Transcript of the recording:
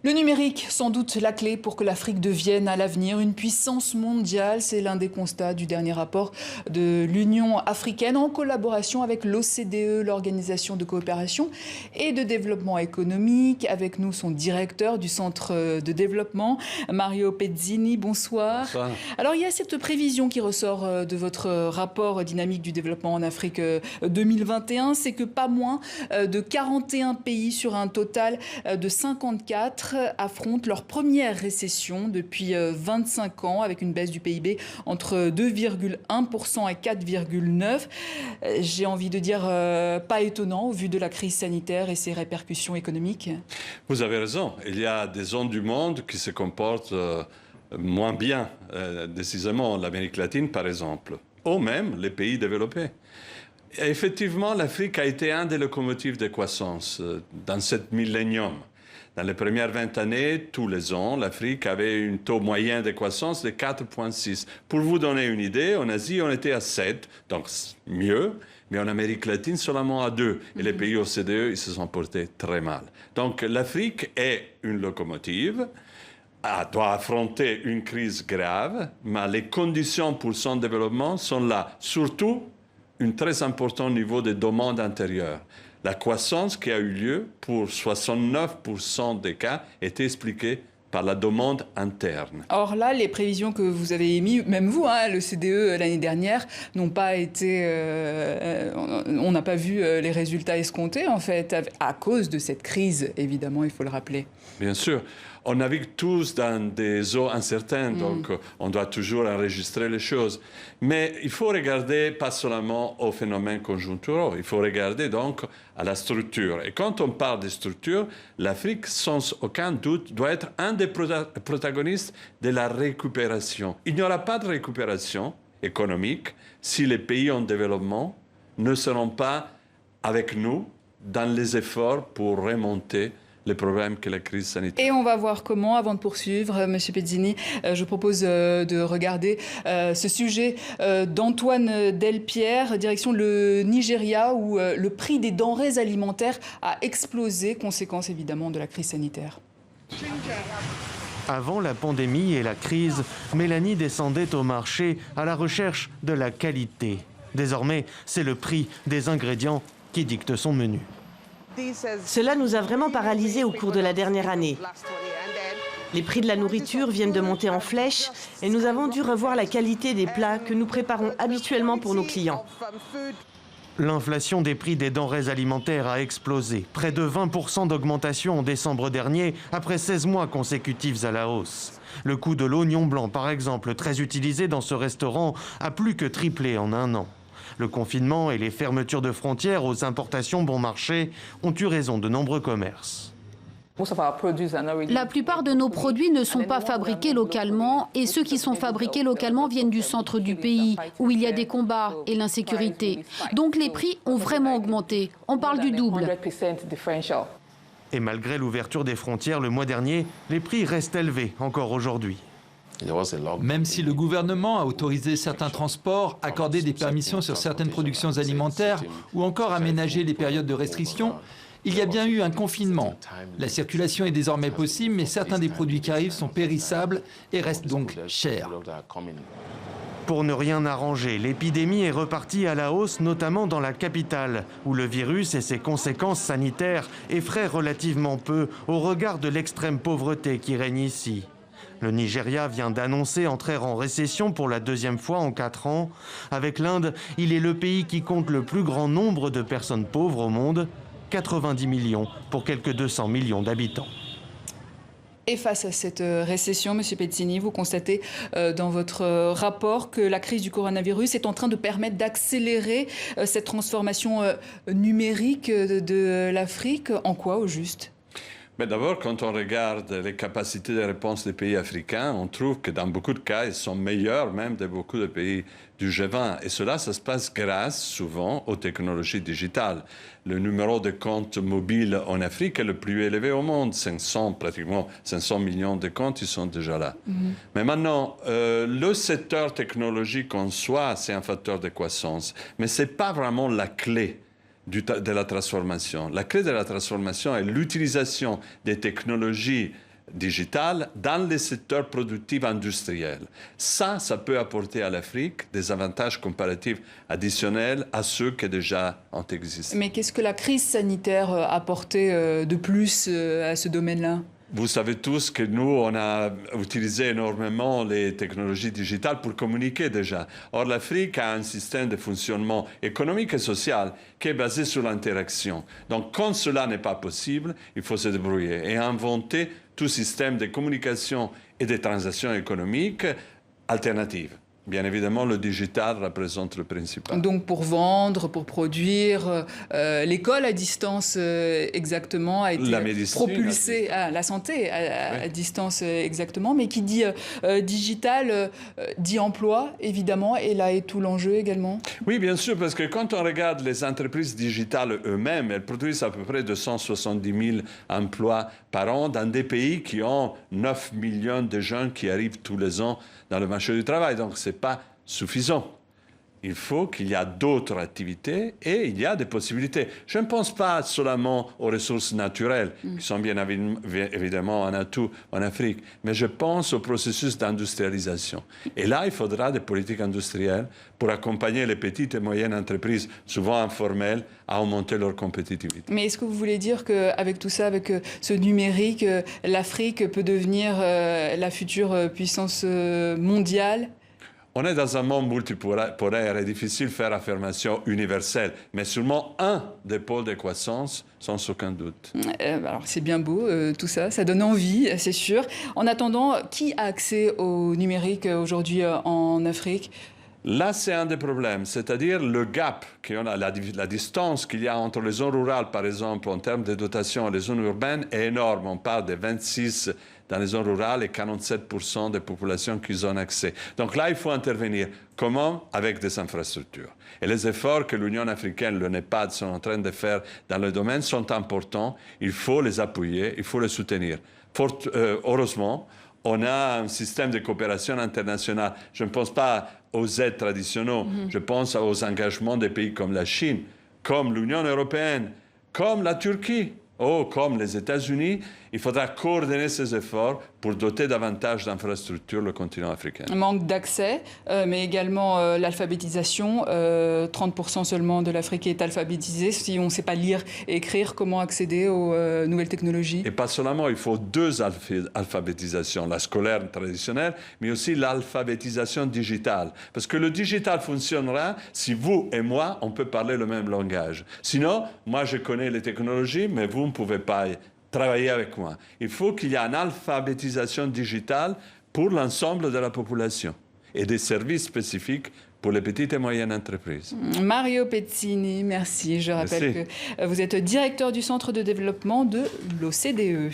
Le numérique, sans doute la clé pour que l'Afrique devienne à l'avenir une puissance mondiale. C'est l'un des constats du dernier rapport de l'Union africaine en collaboration avec l'OCDE, l'Organisation de coopération et de développement économique. Avec nous, son directeur du Centre de développement, Mario Pezzini. Bonsoir. Bonsoir. Alors, il y a cette prévision qui ressort de votre rapport dynamique du développement en Afrique 2021. C'est que pas moins de 41 pays sur un total de 54 affrontent leur première récession depuis 25 ans avec une baisse du PIB entre 2,1% et 4,9%. J'ai envie de dire pas étonnant au vu de la crise sanitaire et ses répercussions économiques. Vous avez raison. Il y a des zones du monde qui se comportent moins bien, décisément l'Amérique latine par exemple, ou même les pays développés. Et effectivement, l'Afrique a été un des locomotives de croissance dans cette millénium. Dans les premières 20 années, tous les ans, l'Afrique avait un taux moyen de croissance de 4,6. Pour vous donner une idée, en Asie, on était à 7, donc mieux, mais en Amérique latine, seulement à 2. Et les pays OCDE, ils se sont portés très mal. Donc l'Afrique est une locomotive, doit affronter une crise grave, mais les conditions pour son développement sont là. Surtout, un très important niveau de demande intérieure. La croissance qui a eu lieu pour 69% des cas est expliquée par la demande interne. Or là, les prévisions que vous avez émises, même vous, le CDE l'année dernière, n'ont pas été... on n'a pas vu les résultats escomptés, en fait, à cause de cette crise, évidemment, il faut le rappeler. Bien sûr. On navigue tous dans des eaux incertaines, donc on doit toujours enregistrer les choses. Mais il faut regarder pas seulement aux phénomènes conjoncturaux, il faut regarder donc à la structure. Et quand on parle de structure, l'Afrique, sans aucun doute, doit être un des protagonistes de la récupération. Il n'y aura pas de récupération économique si les pays en développement ne seront pas avec nous dans les efforts pour remonter les problèmes que la crise sanitaire. Et on va voir comment, avant de poursuivre, M. Pezzini, je propose de regarder ce sujet d'Antoine Delpierre, direction le Nigeria, où le prix des denrées alimentaires a explosé, conséquence évidemment de la crise sanitaire. Avant la pandémie et la crise, Mélanie descendait au marché à la recherche de la qualité. Désormais, c'est le prix des ingrédients qui dicte son menu. Cela nous a vraiment paralysés au cours de la dernière année. Les prix de la nourriture viennent de monter en flèche et nous avons dû revoir la qualité des plats que nous préparons habituellement pour nos clients. L'inflation des prix des denrées alimentaires a explosé. Près de 20% d'augmentation en décembre dernier, après 16 mois consécutifs à la hausse. Le coût de l'oignon blanc, par exemple, très utilisé dans ce restaurant, a plus que triplé en un an. Le confinement et les fermetures de frontières aux importations bon marché ont eu raison de nombreux commerces. La plupart de nos produits ne sont pas fabriqués localement et ceux qui sont fabriqués localement viennent du centre du pays où il y a des combats et l'insécurité. Donc les prix ont vraiment augmenté. On parle du double. Et malgré l'ouverture des frontières le mois dernier, les prix restent élevés encore aujourd'hui. Même si le gouvernement a autorisé certains transports, accordé des permissions sur certaines productions alimentaires ou encore aménagé les périodes de restriction, il y a bien eu un confinement. La circulation est désormais possible, mais certains des produits qui arrivent sont périssables et restent donc chers. Pour ne rien arranger, l'épidémie est repartie à la hausse, notamment dans la capitale, où le virus et ses conséquences sanitaires effraient relativement peu au regard de l'extrême pauvreté qui règne ici. Le Nigeria vient d'annoncer entrer en récession pour la deuxième fois en 4 ans. Avec l'Inde, il est le pays qui compte le plus grand nombre de personnes pauvres au monde, 90 millions pour quelques 200 millions d'habitants. Et face à cette récession, M. Pezzini, vous constatez dans votre rapport que la crise du coronavirus est en train de permettre d'accélérer cette transformation numérique de l'Afrique. En quoi, au juste ? Mais d'abord, quand on regarde les capacités de réponse des pays africains, on trouve que dans beaucoup de cas, ils sont meilleurs même de beaucoup de pays du G20. Et cela, ça se passe grâce souvent aux technologies digitales. Le numéro de comptes mobiles en Afrique est le plus élevé au monde. Pratiquement 500 millions de comptes, ils sont déjà là. Mais maintenant, le secteur technologique en soi, c'est un facteur de croissance. Mais ce n'est pas vraiment la clé de la transformation. La clé de la transformation est l'utilisation des technologies digital dans les secteurs productifs industriels. Ça peut apporter à l'Afrique des avantages comparatifs additionnels à ceux qui déjà ont existé. Mais qu'est-ce que la crise sanitaire a apporté de plus à ce domaine-là ? Vous savez tous que nous, on a utilisé énormément les technologies digitales pour communiquer déjà. Or, l'Afrique a un système de fonctionnement économique et social qui est basé sur l'interaction. Donc, quand cela n'est pas possible, il faut se débrouiller et inventer tout système de communication et de transactions économiques alternatives. Bien évidemment, le digital représente le principal. Donc pour vendre, pour produire, l'école à distance exactement a été propulsée, la santé à distance exactement, mais qui dit digital dit emploi évidemment, et là est tout l'enjeu également. Oui, bien sûr, parce que quand on regarde les entreprises digitales eux-mêmes, elles produisent à peu près 270 000 emplois par an dans des pays qui ont 9 millions de jeunes qui arrivent tous les ans dans le marché du travail. Donc, ce n'est pas suffisant. Il faut qu'il y ait d'autres activités et il y a des possibilités. Je ne pense pas seulement aux ressources naturelles, qui sont bien évidemment un atout en Afrique, mais je pense au processus d'industrialisation. Et là, il faudra des politiques industrielles pour accompagner les petites et moyennes entreprises, souvent informelles, à augmenter leur compétitivité. Mais est-ce que vous voulez dire qu'avec tout ça, avec ce numérique, l'Afrique peut devenir la future puissance mondiale ? On est dans un monde multipolaire et difficile de faire affirmation universelle, mais seulement un des pôles de croissance, sans aucun doute. Alors c'est bien beau tout ça, ça donne envie, c'est sûr. En attendant, qui a accès au numérique aujourd'hui en Afrique ? Là, c'est un des problèmes, c'est-à-dire le gap, la distance qu'il y a entre les zones rurales, par exemple, en termes de dotation, et les zones urbaines est énorme. On parle de 26 dans les zones rurales et 47% des populations qui ont accès. Donc là, il faut intervenir. Comment ? Avec des infrastructures. Et les efforts que l'Union africaine, le NEPAD, sont en train de faire dans le domaine sont importants. Il faut les appuyer, il faut les soutenir. Heureusement, on a un système de coopération internationale. Je ne pense pas aux aides traditionnelles, je pense aux engagements des pays comme la Chine, comme l'Union européenne, comme la Turquie, comme les États-Unis. Il faudra coordonner ces efforts pour doter davantage d'infrastructures le continent africain. Manque d'accès, mais également l'alphabétisation. 30% seulement de l'Afrique est alphabétisée. Si on ne sait pas lire et écrire, comment accéder aux nouvelles technologies ? Et pas seulement, il faut deux alphabétisations, la scolaire traditionnelle, mais aussi l'alphabétisation digitale. Parce que le digital fonctionnera si vous et moi, on peut parler le même langage. Sinon, moi je connais les technologies, mais vous ne pouvez pas travailler avec moi. Il faut qu'il y ait une alphabétisation digitale pour l'ensemble de la population et des services spécifiques pour les petites et moyennes entreprises. Mario Pezzini, merci. Je rappelle que vous êtes directeur du Centre de développement de l'OCDE.